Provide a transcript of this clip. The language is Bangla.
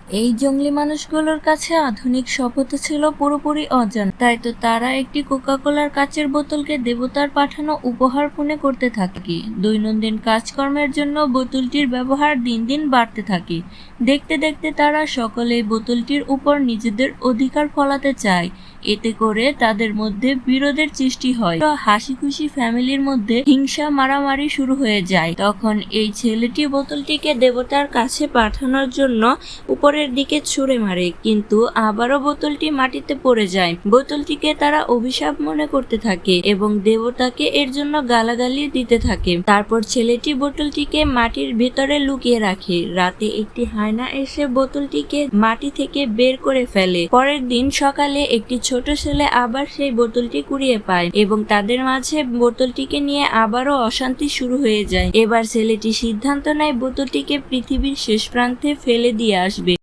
এই জঙ্গলি মানুষগুলোর কাছে আধুনিক সভ্যতা ছিল পুরোপুরি অজানা, তাই তো তারা একটি কোকাকোলার কাচের বোতলকে দেবতার পাঠানো উপহার মনে করতে থাকে। দৈনন্দিন কাজকর্মের জন্য বোতলটির ব্যবহার দিন দিন বাড়তে থাকে। দেখতে দেখতে তারা সকলেই বোতলটির উপর নিজেদের অধিকার ফলাতে চায়। এতে করে তাদের মধ্যে বিরোধের সৃষ্টি হয়। হাসি খুশি ফ্যামিলির মধ্যে হিংসা মারামারি শুরু হয়ে যায়। তখন এই ছেলেটি বোতলটিকে দেবতার কাছে পাঠানোর জন্য উপরের দিকে ছুঁড়ে মারে, কিন্তু আবারও বোতলটি মাটিতে পড়ে যায়। বোতলটিকে তারা অভিশাপ মনে করতে থাকে এবং দেবতাকে এর জন্য গালাগালি দিতে থাকে। তারপর ছেলেটি বোতলটিকে মাটির ভেতরে লুকিয়ে রাখে। রাতে একটি হায়না এসে বোতলটিকে মাটি থেকে বের করে ফেলে। পরের দিন সকালে একটি ছোট ছেলে আবার সেই বোতলটি কুড়িয়ে পায় এবং তাদের মাঝে বোতলটিকে নিয়ে আবারও অশান্তি শুরু হয়ে যায়। এবার ছেলেটি সিদ্ধান্ত নেয় বোতলটিকে পৃথিবীর শেষ প্রান্তে ফেলে দিয়ে আসবে।